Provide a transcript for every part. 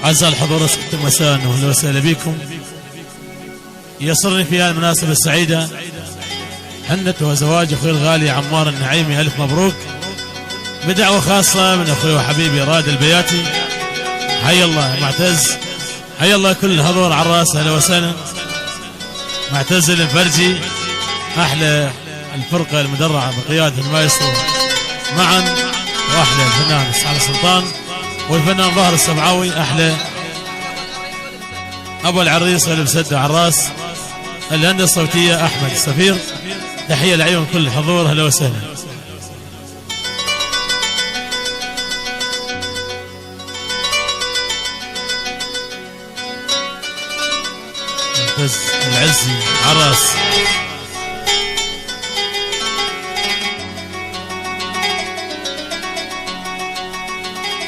أعزائي الحضور أسعدتم مساء وأهلا وسهلا بكم. يسرني في هذه المناسبة السعيدة حنة وزواج أخوي الغالي عمار النعيمي، ألف مبروك، بدعوة خاصة من أخوي وحبيبي راد البياتي. حي الله معتز، حي الله كل الحضور على الراس، أهلا وسهلا. معتز الفرجي، أحلى الفرقة المدرعة بقيادة المايسترو معا، وأحلى الفنان سعد السلطان والفنان ظاهر السبعاوي، أحلى أبو العريس اللي بسده على الراس، الهندسة الصوتية أحمد السفير. تحية لعيون كل الحضور، أهلا وسهلا. معتز العزي عراس،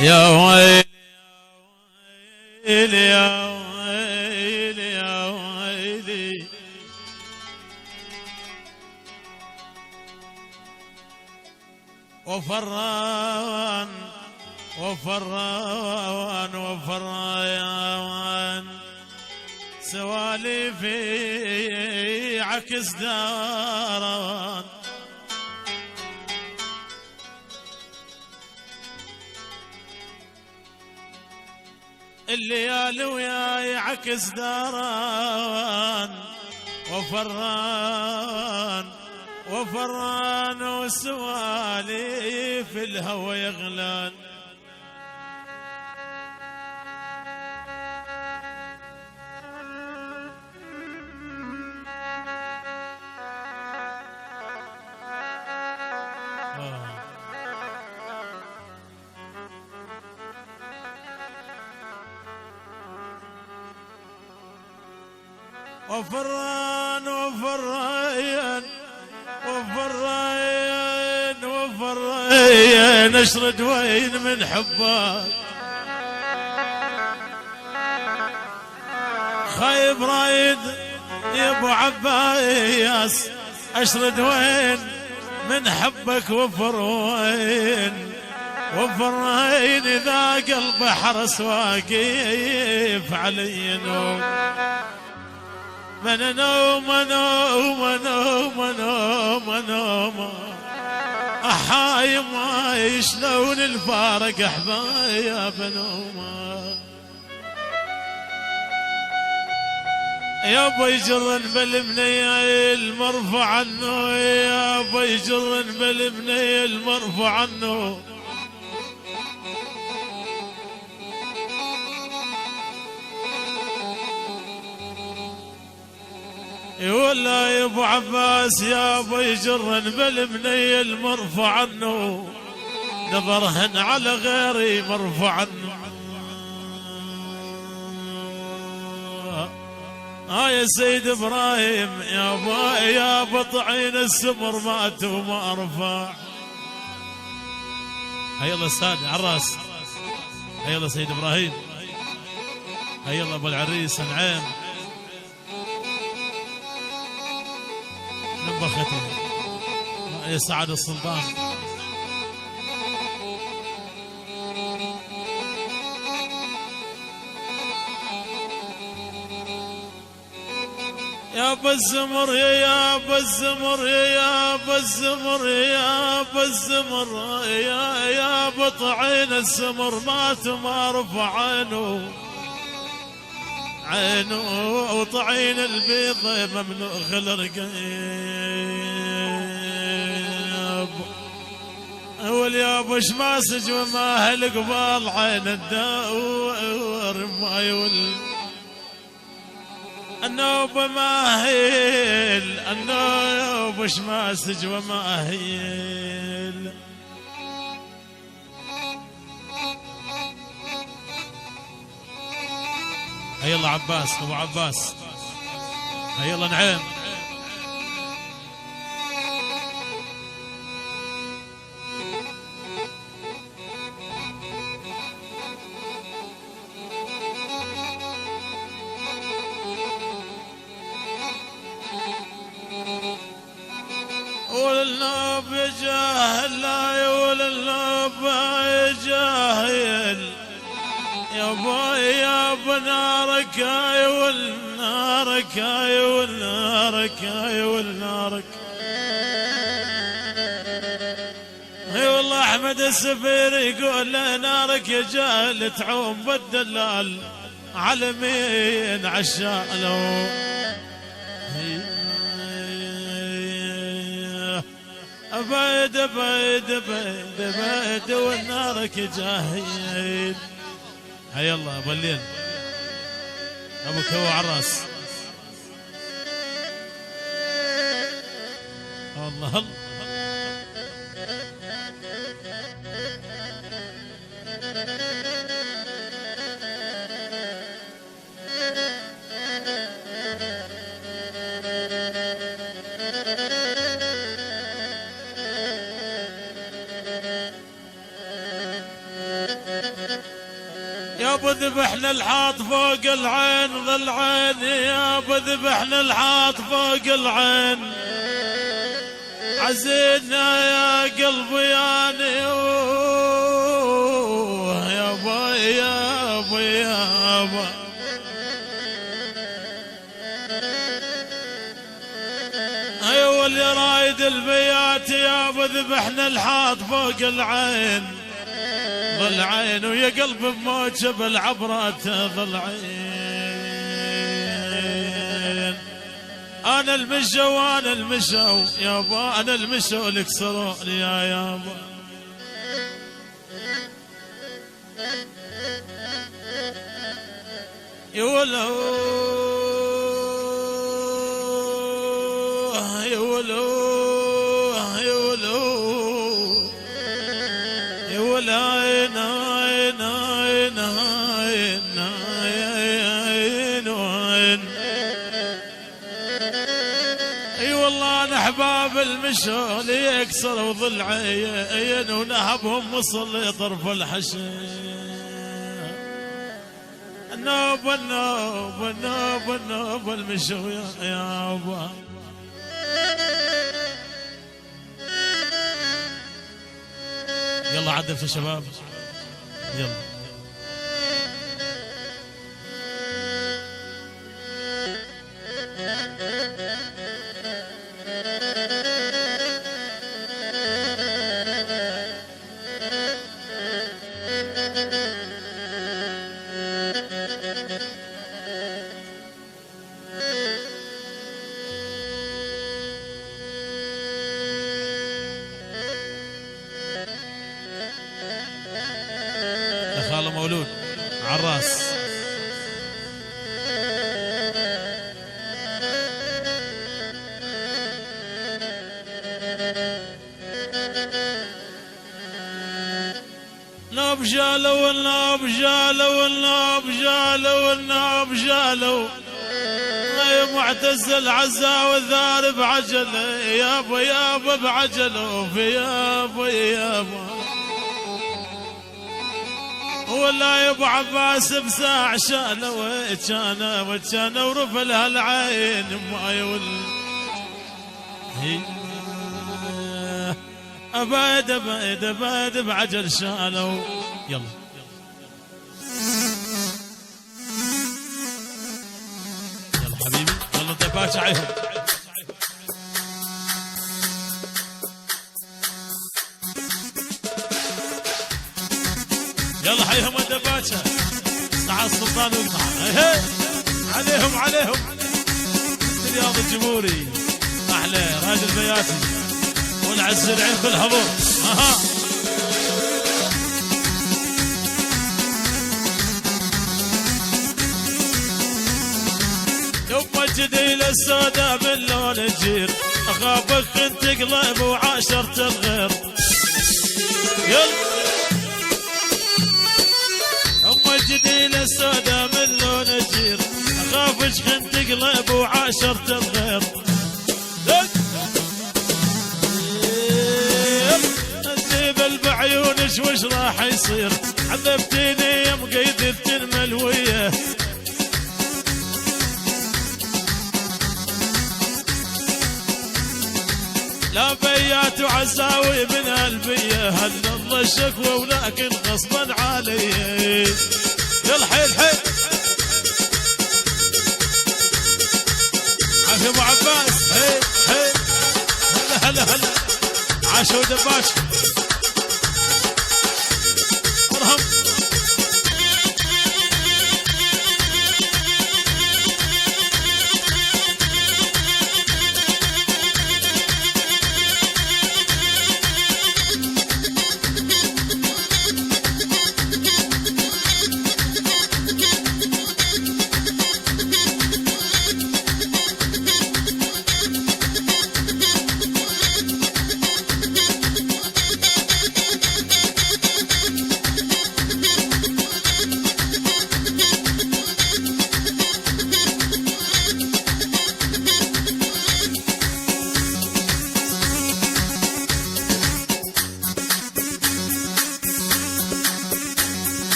يا ويلي يا ويلي يا ويلي، وفران وفران وفران سواليفي عكس داران، الليالي وياي عكس داران، وفران وفران وسوالي في الهوى يغلان. وفران وفران وفران وفران اشرد وين من حبك، خايب رايد يا ابو عباس، اشرد وين من حبك، وفر وين وفر وين اذا قلب حرس واقف علي نوم، من نوم نوم نوم نوم نوم أحاي ما شلون الفارق أحبايب نوم، يا ابو يجرن بالمنيل مرفوع عنه، يا ابو يجرن بالمنيل مرفوع عنه، ولا يا ابو عباس يا ابو يجرن بالمنيل مرفوع عنه، نظرهن على غيري مرفوع عنه. يا سيد ابراهيم يا بطعين السمر مات وما رفع. هيا الله السادة على الراس، هيا الله سيد ابراهيم، هيا الله ابو العريس النعيم نبختي، يا سعد السلطان، يا بالزمر يا بالزمر يا بالزمر يا بالزمر يا بطعين السمر مات ما رفع عينه وطعين البيض مملوء الرقيب، واليابش ماسج وما هالقبال عين الدور ما يول، النوب ماهيل النوبش ماسج وماهيل. هيا الله عباس ابو عباس، هيا الله نعيم، والنوب يجاهل لا يول النوب يجاهل، يا باي يا بنارك يا والنارك يا والنارك يا والنارك. اي والله احمد السفير يقول له نارك يا جاهل تعوم بالدلال على مين عشاله. ابعد ابعد ابعد ابعد والنارك جاهل. حي الله ابو الليل ابو كوى عراس. الله الله يا ابو ذبحنا الحاط فوق العين ظل عين. يا ابو ذبحنا الحاط فوق العين عزينا يا قلبي يا نيوه. يا باي يا باي يا باي ايوه اللي رايد البيات. يا ابو ذبحنا الحاط فوق العين ظل عين ويا قلب بموت بالعبرات ظل عين. انا المشى وانا المشى يابا انا المشى والكسروني يا يابا. يولوه يولوه يولوه يولوه عين عين عين عين عين عين. اي والله انا احباب المشول يكسروا ضلع عين ونهبهم وصل لطرف الحشيش. النوب النوب النوب النوب المشو يا ابا. يلا عدل يا شباب يلا. خاله مولود عراس. ناب جالوا والناب جالوا والناب جالوا والناب جالوا. يا معتز العزا والثار بعجل يابا يابا بعجل في يابا يابا. ولا يا ابو عباس بساع شانه وكان ورفل هالعين ما يول. ابعد ابعد ابعد بعجل شانه. يلا يلا حبيبي يلا دباش عليهم. يلا حيهم الدباشة مع السلطان والمع عليهم عليهم. رياض الجمهوري احلى راجل البياتي والعز العين بالحضور. اها يوم الجديل السوداء من لون الجير اخافك انت تقلب وعاشرت الغير. يلا الجديل السوداء من لون الجير اخافش خن تقلب وعاشرت الغير. تجيب بعيونش وش راح يصير عذبتيني يا مقيدة الملوية. لا بيات وعزاوي من البيه هل الشكوى ولكن غصبا علي. يلا عاشوا دباش ارهم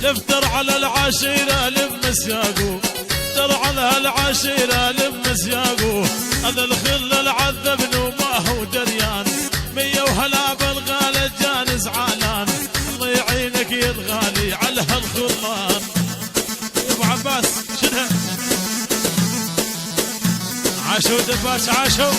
لفتر على العشيرة لم سياقو تر على العشيرة لم سياقو هذا الخل العذب وما هو دريان 100 وهلا بالغالي جان زعلان الله يعينك يا الغالي على هالخرمان يا ابو عباس شنها عاشوا دباس عاشوا